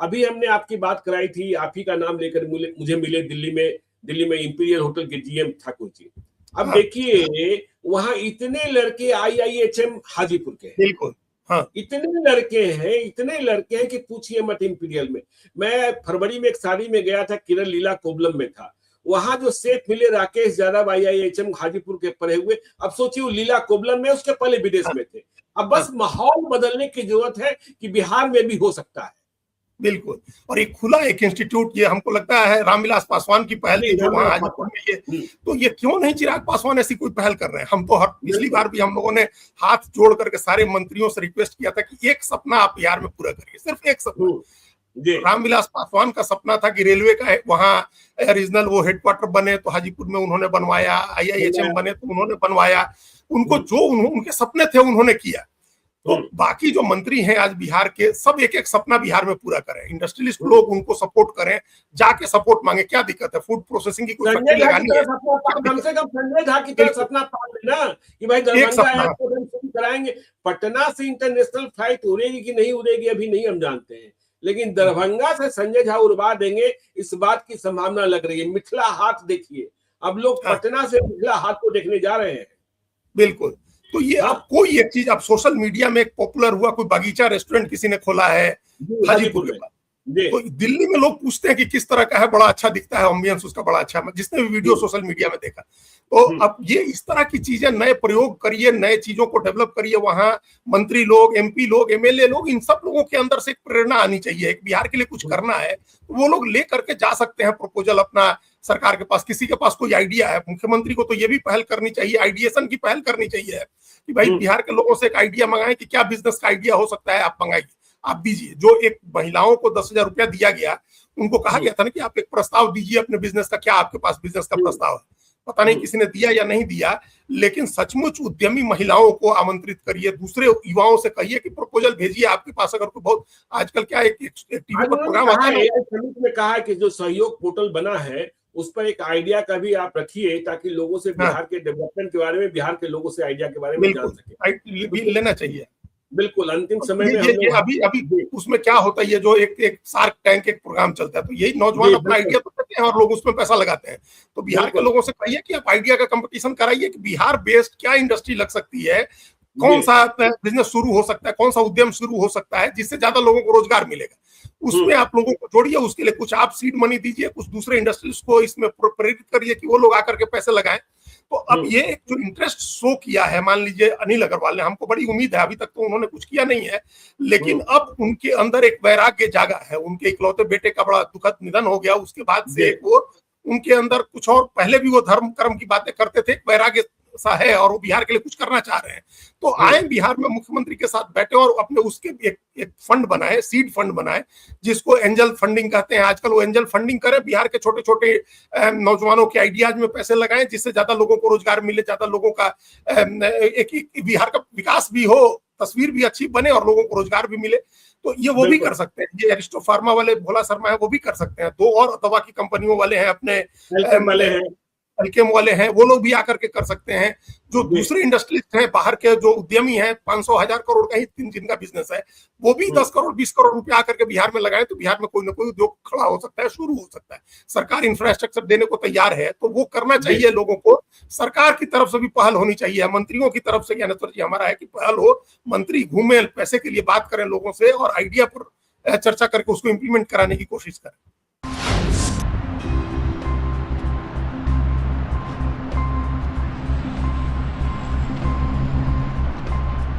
अभी हमने आपकी बात कराई थी, आप ही का नाम लेकर मुझे मिले दिल्ली में इंपीरियल होटल के जीएम ठाकुर जी। अब देखिए वहां इतने लड़के आईआईएचएम हाजीपुर के हैं, बिल्कुल, हाँ, इतने लड़के हैं कि पूछिए मत। इंपीरियल में मैं फरवरी में एक शादी में गया था, किरण लीला कोबलम में था। वहां जो सेठ मिले राकेश यादव आईआईएचएम हाजीपुर के पढ़े हुए, अब सोचिए वो लीला कोबलम में, उसके पहले विदेश में थे। अब बस माहौल बदलने की जरूरत है कि बिहार में भी हो सकता है। बिल्कुल। और एक खुला एक इंस्टीट्यूट, ये हमको लगता है रामविलास पासवान की पहल थी जो वहां हाजीपुर में, ये तो ये क्यों नहीं चिराग पासवान ऐसी कोई पहल कर रहे हैं? हम तो पिछली बार भी हम लोगों ने हाथ जोड़ करके सारे मंत्रियों से रिक्वेस्ट किया था कि एक सपना आप बिहार में पूरा करिए, सिर्फ एक सपना। रामविलास पासवान का सपना था कि रेलवे का वहां रीजनल वो हेडक्वार्टर बने, तो हाजीपुर में उन्होंने बनवाया, आईआईएचएम बने तो उन्होंने बनवाया। उनको जो उनके सपने थे उन्होंने किया। तो बाकी जो मंत्री हैं आज बिहार के, सब एक एक सपना बिहार में पूरा करें। इंडस्ट्रियलिस्ट लोग उनको सपोर्ट करें, जाके सपोर्ट मांगे, क्या दिक्कत है? फूड प्रोसेसिंग की कोई फैक्ट्री लगानी है, कम से कम संजय झा की तरह सपना पाल लेना कि भाई दरभंगा एयरपोर्ट हम शुरू कराएंगे। पटना से इंटरनेशनल फ्लाइट उड़ेगी कि नहीं उड़ेगी अभी नहीं हम जानते हैं, लेकिन दरभंगा से संजय झा उड़वा देंगे, इस बात की संभावना लग रही है। मिथिला हाट देखिए, अब लोग पटना से मिथिला हाट को देखने जा रहे हैं। बिल्कुल। तो ये अब कोई एक चीज, अब सोशल मीडिया में एक पॉपुलर हुआ, कोई बगीचा रेस्टोरेंट किसी ने खोला है हाजीपुर के पास, तो दिल्ली में लोग पूछते हैं कि किस तरह का है, बड़ा अच्छा दिखता है, एम्बियंस उसका बड़ा अच्छा है, जिसने भी वीडियो सोशल मीडिया में देखा। तो अब ये इस तरह की चीजें, नए प्रयोग करिए, नए चीजों को डेवलप करिए। वहां मंत्री लोग, एमपी लोग, एमएलए लोग, इन सब लोगों के अंदर से एक प्रेरणा आनी चाहिए। एक बिहार के लिए कुछ करना है तो वो लोग ले करके जा सकते हैं प्रपोजल अपना सरकार के पास। किसी के पास कोई आइडिया है, मुख्यमंत्री को तो ये भी पहल करनी चाहिए, आइडिएशन की पहल करनी चाहिए कि भाई बिहार के लोगों से एक आइडिया मंगाएं कि क्या बिजनेस का आइडिया हो सकता है, आप मंगाइए, आप दीजिए। जो एक महिलाओं को 10,000 रुपया दिया गया, उनको कहा गया था ना कि आप एक प्रस्ताव दीजिए अपने बिजनेस का, क्या आपके पास बिजनेस का प्रस्ताव है? पता नहीं किसी ने दिया या नहीं दिया, लेकिन सचमुच उद्यमी महिलाओं को आमंत्रित करिए, दूसरे युवाओं से कहिए कि प्रपोजल भेजिए आपके पास। अगर कोई बहुत आजकल क्या एक टीवी पर प्रोग्राम आता है, में कहा है कि जो सहयोग पोर्टल बना है उस पर एक आइडिया का भी आप रखिए, ताकि लोगों से बिहार के डेवलपमेंट के बारे में, बिहार के लोगों से आइडिया के बारे में जान सके। लेना चाहिए। बिल्कुल। अंतिम समय में अभी उसमें क्या होता है, ये जो एक शार्क टैंक एक प्रोग्राम चलता है, तो यही नौजवान अपना आइडिया तो देते हैं और लोग उसमें पैसा लगाते हैं। तो बिहार के लोगों से कहिए कि आप आइडिया का कंपटीशन कराइए कि बिहार बेस्ड क्या इंडस्ट्री लग सकती है, कौन सा बिजनेस शुरू हो सकता है, कौन सा उद्यम शुरू हो सकता है जिससे ज्यादा लोगों को रोजगार मिलेगा। उसमें आप लोगों को जोड़िए, उसके लिए कुछ आप सीड मनी दीजिए, कुछ दूसरे इंडस्ट्रीज को इसमें प्रेरित करिए कि वो लोग आकर के पैसे लगाएं। तो अब ये एक जो इंटरेस्ट शो किया है, मान लीजिए अनिल अग्रवाल ने, हमको बड़ी उम्मीद है, अभी तक तो उन्होंने कुछ किया नहीं है, लेकिन अब उनके अंदर एक वैराग्य जागा है। उनके इकलौते बेटे का बड़ा दुखद निधन हो गया, उसके बाद से वो उनके अंदर कुछ, और पहले भी वो धर्म कर्म की बातें करते थे, वैराग्य सा है और वो बिहार के लिए कुछ करना चाह रहे हैं। तो आए बिहार में मुख्यमंत्री के साथ बैठे और अपने उसके एक फंड बनाए, सीड फंड बनाए, जिसको एंजल फंडिंग कहते हैं आजकल। वो एंजल फंडिंग करें, बिहार के छोटे छोटे नौजवानों के आइडियाज में पैसे लगाएं, जिससे ज्यादा लोगों को रोजगार मिले, ज्यादा लोगों का एक बिहार का विकास भी हो, तस्वीर भी अच्छी बने और लोगों को रोजगार भी मिले। तो ये वो भी कर सकते हैं। ये एरिस्टो फार्मा वाले भोला शर्मा है, वो भी कर सकते हैं। 2 और दवा की कंपनियों वाले हैं, अपने एल्केम वाले हैं, वो लोग भी आकर के कर सकते हैं। जो दूसरे इंडस्ट्रियलिस्ट हैं बाहर के, जो उद्यमी हैं, 500,000 करोड़ का ही जिनका बिजनेस है, वो भी 10 करोड़ 20 करोड़ रुपया आकर के बिहार में लगाए, तो बिहार में कोई ना कोई उद्योग खड़ा हो सकता है, शुरू हो सकता है। सरकार इंफ्रास्ट्रक्चर देने को तैयार है, तो वो करना चाहिए लोगों को। सरकार की तरफ से भी पहल होनी चाहिए, मंत्रियों की तरफ से। ज्ञानेश्वर जी, हमारा है कि पहल हो, मंत्री घूमे, पैसे के लिए बात करें लोगों से और आइडिया पर चर्चा करके उसको इम्प्लीमेंट कराने की कोशिश करें।